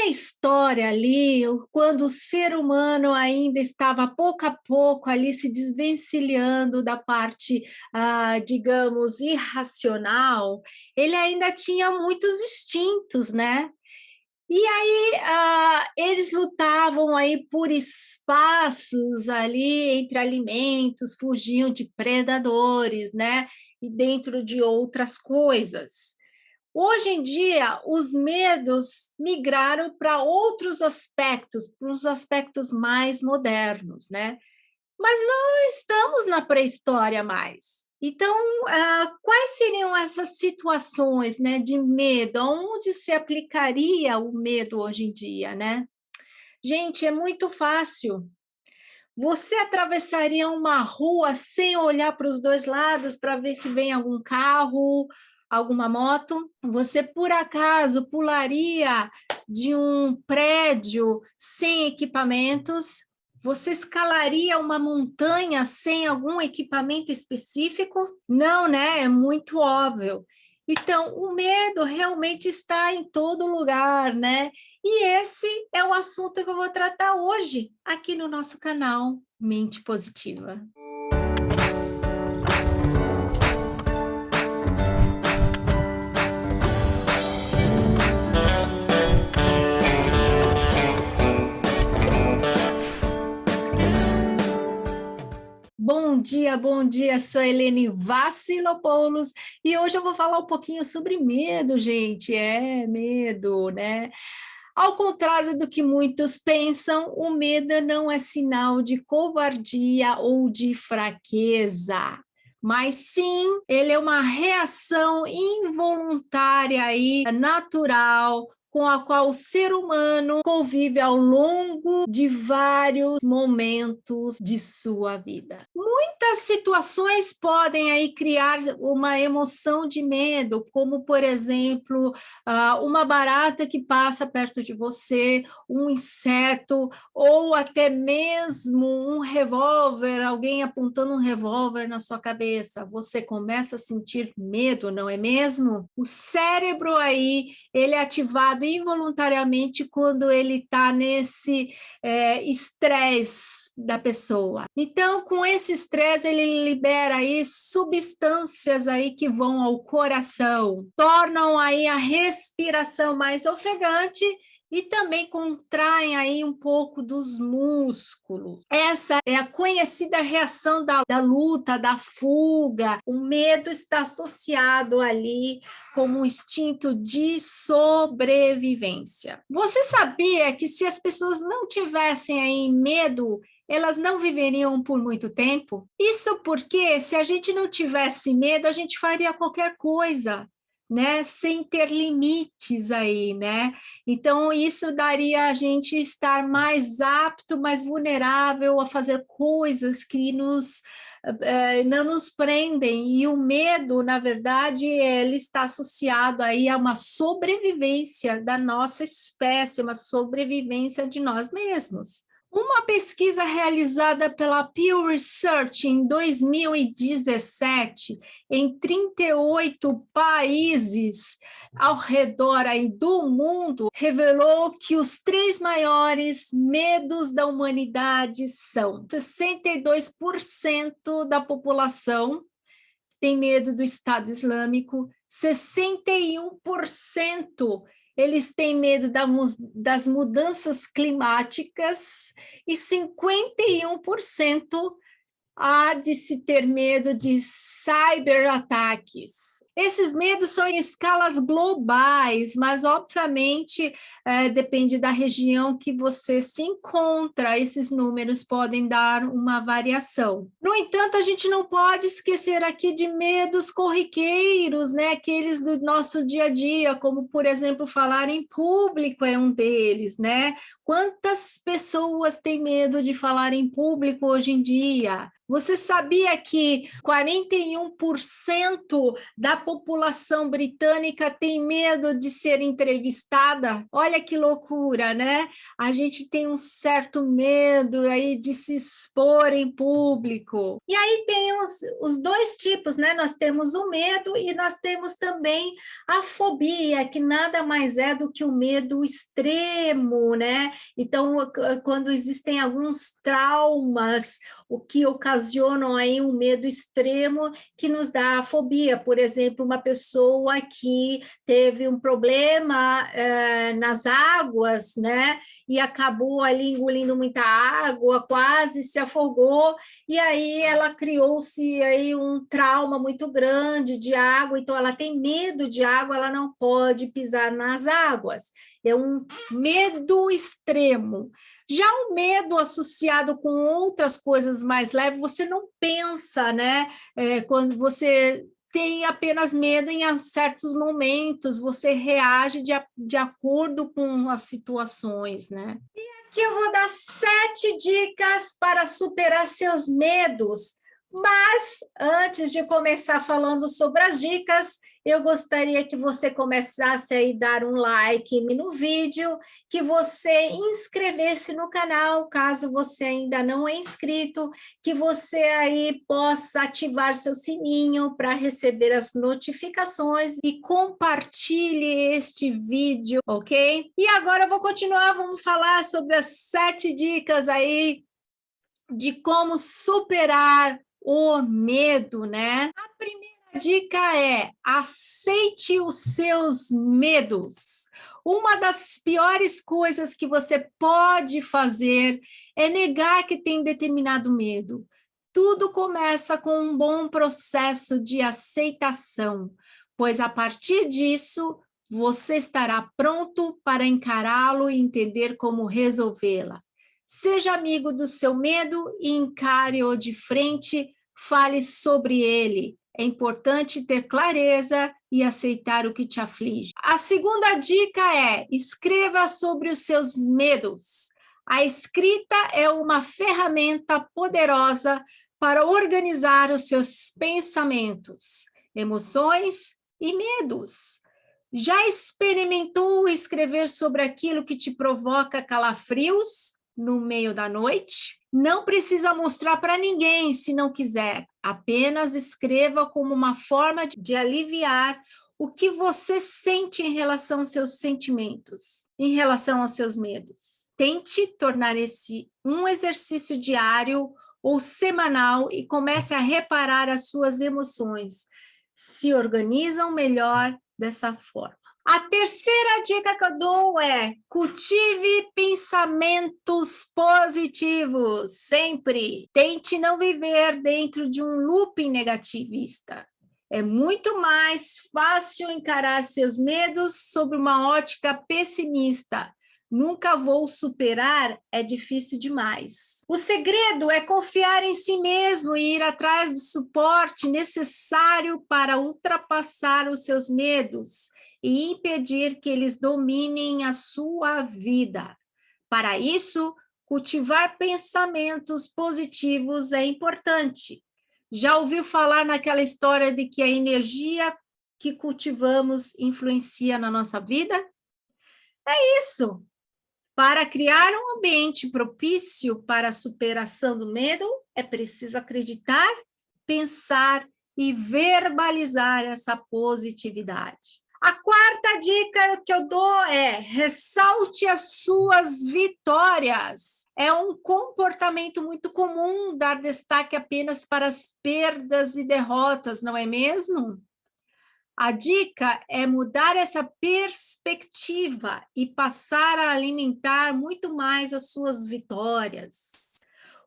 pré-história ali, quando o ser humano ainda estava pouco a pouco ali se desvencilhando da parte, digamos, irracional, ele ainda tinha muitos instintos, né? E aí, eles lutavam aí por espaços ali entre alimentos, fugiam de predadores, né? E dentro de outras coisas. Hoje em dia, os medos migraram para outros aspectos, para os aspectos mais modernos, né? Mas não estamos na pré-história mais. Então, quais seriam essas situações, né, de medo? Onde se aplicaria o medo hoje em dia, né? Gente, é muito fácil. Você atravessaria uma rua sem olhar para os dois lados para ver se vem algum carro, alguma moto? Você, por acaso, pularia de um prédio sem equipamentos? Você escalaria uma montanha sem algum equipamento específico? Não, né? É muito óbvio. Então, o medo realmente está em todo lugar, né? E esse é o assunto que eu vou tratar hoje aqui no nosso canal Mente Positiva. Bom dia, sou Helene Vassilopoulos e hoje eu vou falar um pouquinho sobre medo, gente. É medo, né? Ao contrário do que muitos pensam, o medo não é sinal de covardia ou de fraqueza, mas sim, ele é uma reação involuntária e natural com a qual o ser humano convive ao longo de vários momentos de sua vida. Muitas situações podem aí criar uma emoção de medo, como, por exemplo, uma barata que passa perto de você, um inseto, ou até mesmo um revólver, alguém apontando um revólver na sua cabeça. Você começa a sentir medo, não é mesmo? O cérebro aí, ele é ativado involuntariamente quando ele está nesse estresse da pessoa. Então, com esse estresse, ele libera aí substâncias aí que vão ao coração, tornam aí a respiração mais ofegante e também contraem aí um pouco dos músculos. Essa é a conhecida reação da luta, da fuga. O medo está associado ali como um instinto de sobrevivência. Você sabia que se as pessoas não tivessem aí medo, elas não viveriam por muito tempo? Isso porque se a gente não tivesse medo, a gente faria qualquer coisa, né? Sem ter limites aí, né? Então, isso daria a gente estar mais apto, mais vulnerável a fazer coisas que não nos prendem. E o medo, na verdade, ele está associado aí a uma sobrevivência da nossa espécie, uma sobrevivência de nós mesmos. Uma pesquisa realizada pela Pew Research em 2017, em 38 países ao redor aí do mundo, revelou que os 3 maiores medos da humanidade são: 62% da população tem medo do Estado Islâmico, 61% eles têm medo das mudanças climáticas e 51% há de se ter medo de cyberataques. Esses medos são em escalas globais, mas obviamente depende da região que você se encontra, esses números podem dar uma variação. No entanto, a gente não pode esquecer aqui de medos corriqueiros, né? Aqueles do nosso dia a dia, como, por exemplo, falar em público é um deles, né? Quantas pessoas têm medo de falar em público hoje em dia? Você sabia que 41% da população britânica tem medo de ser entrevistada? Olha que loucura, né? A gente tem um certo medo aí de se expor em público. E aí tem os dois tipos, né? Nós temos o medo e nós temos também a fobia, que nada mais é do que o medo extremo, né? Então, quando existem alguns traumas, o que ocasionam aí um medo extremo que nos dá a fobia. Por exemplo, uma pessoa que teve um problema nas águas, né? E acabou ali engolindo muita água, quase se afogou, e aí ela criou-se aí um trauma muito grande de água, então ela tem medo de água, ela não pode pisar nas águas. É um medo extremo. Já o medo associado com outras coisas mais leves, você não pensa, né? Quando você tem apenas medo em certos momentos, você reage de acordo com as situações, né? E aqui eu vou dar 7 dicas para superar seus medos. Mas, antes de começar falando sobre as dicas, eu gostaria que você começasse a dar um like no vídeo, que você inscrevesse no canal, caso você ainda não é inscrito, que você aí possa ativar seu sininho para receber as notificações e compartilhe este vídeo, ok? E agora eu vou continuar, vamos falar sobre as 7 dicas aí de como superar o medo, né? A primeira dica é: aceite os seus medos. Uma das piores coisas que você pode fazer é negar que tem determinado medo. Tudo começa com um bom processo de aceitação, pois a partir disso você estará pronto para encará-lo e entender como resolvê-la. Seja amigo do seu medo e encare-o de frente, fale sobre ele. É importante ter clareza e aceitar o que te aflige. A segunda dica é: escreva sobre os seus medos. A escrita é uma ferramenta poderosa para organizar os seus pensamentos, emoções e medos. Já experimentou escrever sobre aquilo que te provoca calafrios no meio da noite? Não precisa mostrar para ninguém se não quiser. Apenas escreva como uma forma de aliviar o que você sente em relação aos seus sentimentos, em relação aos seus medos. Tente tornar esse um exercício diário ou semanal e comece a reparar as suas emoções. Se organizam melhor dessa forma. A terceira dica que eu dou é: cultive pensamentos positivos, sempre. Tente não viver dentro de um looping negativista. É muito mais fácil encarar seus medos sob uma ótica pessimista. Nunca vou superar, é difícil demais. O segredo é confiar em si mesmo e ir atrás do suporte necessário para ultrapassar os seus medos e impedir que eles dominem a sua vida. Para isso, cultivar pensamentos positivos é importante. Já ouviu falar naquela história de que a energia que cultivamos influencia na nossa vida? É isso. Para criar um ambiente propício para a superação do medo, é preciso acreditar, pensar e verbalizar essa positividade. A quarta dica que eu dou é: ressalte as suas vitórias. É um comportamento muito comum dar destaque apenas para as perdas e derrotas, não é mesmo? A dica é mudar essa perspectiva e passar a alimentar muito mais as suas vitórias.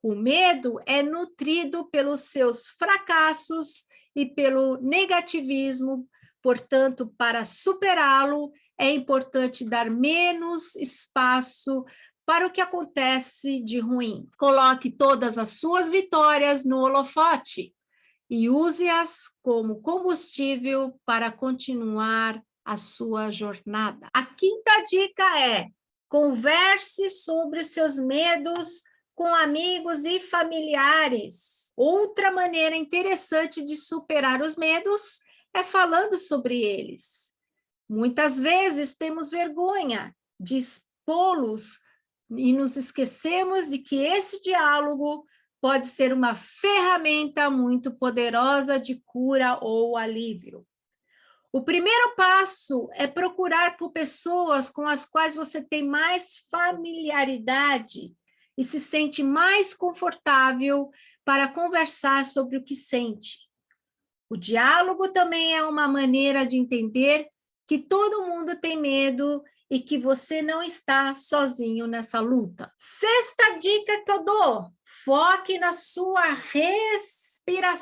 O medo é nutrido pelos seus fracassos e pelo negativismo, portanto, para superá-lo, é importante dar menos espaço para o que acontece de ruim. Coloque todas as suas vitórias no holofote e use-as como combustível para continuar a sua jornada. A quinta dica é: converse sobre os seus medos com amigos e familiares. Outra maneira interessante de superar os medos é falando sobre eles. Muitas vezes temos vergonha de expô-los e nos esquecemos de que esse diálogo pode ser uma ferramenta muito poderosa de cura ou alívio. O primeiro passo é procurar por pessoas com as quais você tem mais familiaridade e se sente mais confortável para conversar sobre o que sente. O diálogo também é uma maneira de entender que todo mundo tem medo e que você não está sozinho nessa luta. Sexta dica que eu dou: foque na sua respiração.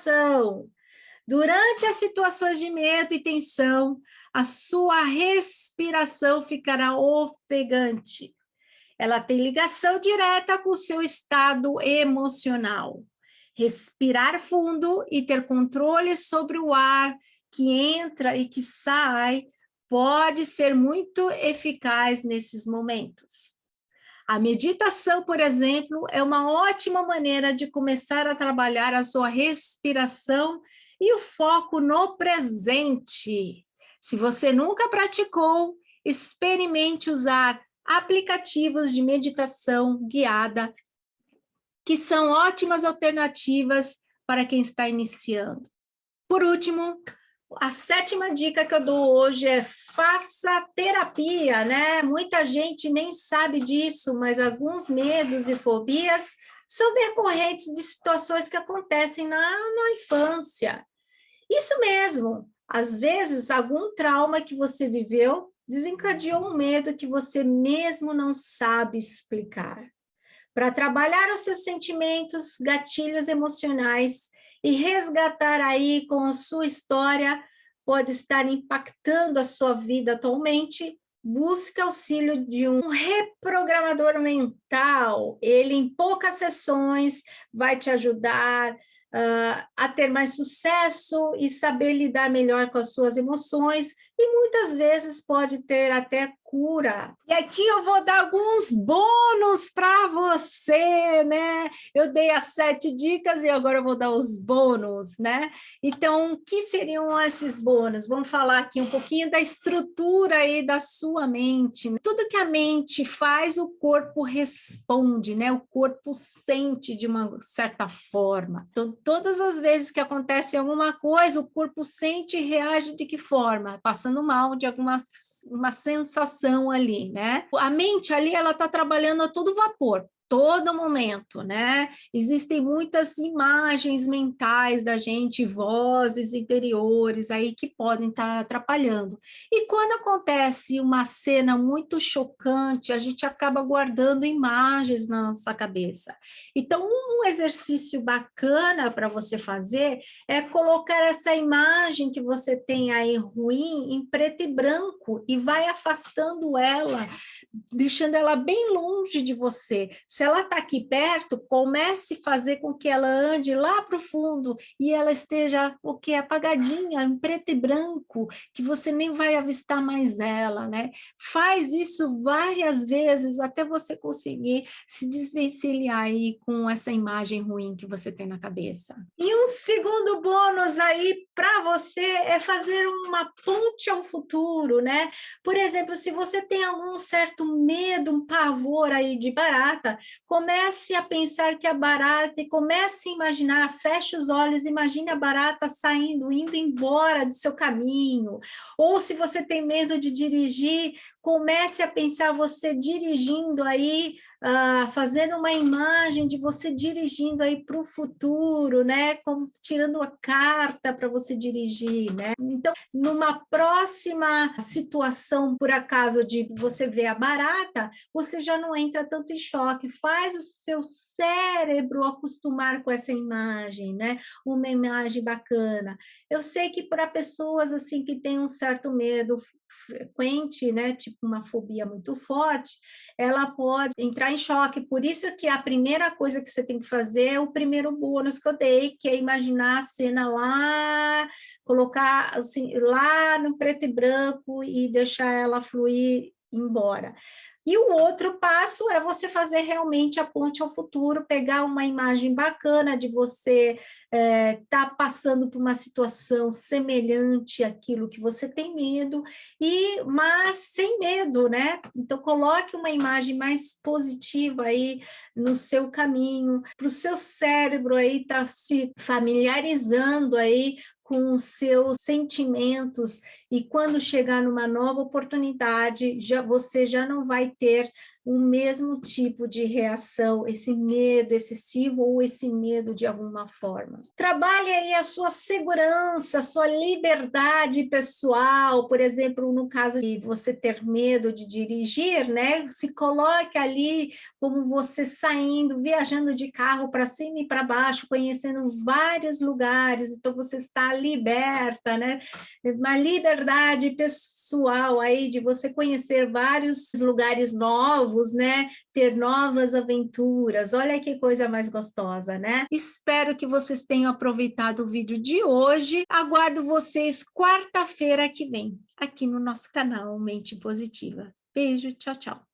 Durante as situações de medo e tensão, a sua respiração ficará ofegante. Ela tem ligação direta com o seu estado emocional. Respirar fundo e ter controle sobre o ar que entra e que sai pode ser muito eficaz nesses momentos. A meditação, por exemplo, é uma ótima maneira de começar a trabalhar a sua respiração e o foco no presente. Se você nunca praticou, experimente usar aplicativos de meditação guiada, que são ótimas alternativas para quem está iniciando. Por último, a sétima dica que eu dou hoje é faça terapia, né? Muita gente nem sabe disso, mas alguns medos e fobias são decorrentes de situações que acontecem na infância. Isso mesmo, às vezes algum trauma que você viveu desencadeou um medo que você mesmo não sabe explicar. Para trabalhar os seus sentimentos, gatilhos emocionais e resgatar aí com a sua história, pode estar impactando a sua vida atualmente, busque auxílio de um reprogramador mental. Ele, em poucas sessões, vai te ajudar a ter mais sucesso e saber lidar melhor com as suas emoções, e muitas vezes pode ter até cura. E aqui eu vou dar alguns bônus para você, né? Eu dei as 7 dicas e agora eu vou dar os bônus, né? Então, o que seriam esses bônus? Vamos falar aqui um pouquinho da estrutura aí da sua mente, né? Tudo que a mente faz, o corpo responde, né? O corpo sente de uma certa forma. Então, todas as vezes que acontece alguma coisa, o corpo sente e reage de que forma? Passando mal, de uma sensação ali, né? A mente ali, ela está trabalhando a todo vapor, todo momento, né? Existem muitas imagens mentais da gente, vozes interiores aí que podem estar atrapalhando. E quando acontece uma cena muito chocante, a gente acaba guardando imagens na nossa cabeça. Então, um exercício bacana para você fazer é colocar essa imagem que você tem aí ruim em preto e branco e vai afastando ela, deixando ela bem longe de você. Se ela está aqui perto, comece a fazer com que ela ande lá para o fundo e ela esteja apagadinha, em preto e branco, que você nem vai avistar mais ela, né? Faz isso várias vezes até você conseguir se desvencilhar aí com essa imagem ruim que você tem na cabeça. E um segundo bônus aí para você é fazer uma ponte ao futuro, né? Por exemplo, se você tem algum certo medo, um pavor aí de barata, comece a pensar que a barata e comece a imaginar, feche os olhos, imagine a barata saindo, indo embora do seu caminho. Ou se você tem medo de dirigir, comece a pensar você dirigindo aí, fazendo uma imagem de você dirigindo aí para o futuro, né? Como tirando a carta para você dirigir, né? Então, numa próxima situação, por acaso, de você ver a barata, você já não entra tanto em choque, faz o seu cérebro acostumar com essa imagem, né? Uma imagem bacana. Eu sei que para pessoas assim que têm um certo medo frequente, né, tipo uma fobia muito forte, ela pode entrar em choque. Por isso que a primeira coisa que você tem que fazer é o primeiro bônus que eu dei, que é imaginar a cena lá, colocar assim, lá no preto e branco e deixar ela fluir embora. E o outro passo é você fazer realmente a ponte ao futuro, pegar uma imagem bacana de você tá passando por uma situação semelhante àquilo que você tem medo, mas sem medo, né? Então coloque uma imagem mais positiva aí no seu caminho, para o seu cérebro aí estar se familiarizando aí com os seus sentimentos, e quando chegar numa nova oportunidade, você já não vai ter o mesmo tipo de reação, esse medo excessivo ou esse medo de alguma forma. Trabalhe aí a sua segurança, a sua liberdade pessoal, por exemplo, no caso de você ter medo de dirigir, né? Se coloque ali como você saindo, viajando de carro para cima e para baixo, conhecendo vários lugares, então você está liberta, né? Uma liberdade pessoal aí de você conhecer vários lugares novos, né? Ter novas aventuras. Olha que coisa mais gostosa, né? Espero que vocês tenham aproveitado o vídeo de hoje. Aguardo vocês quarta-feira que vem, aqui no nosso canal Mente Positiva. Beijo, tchau, tchau.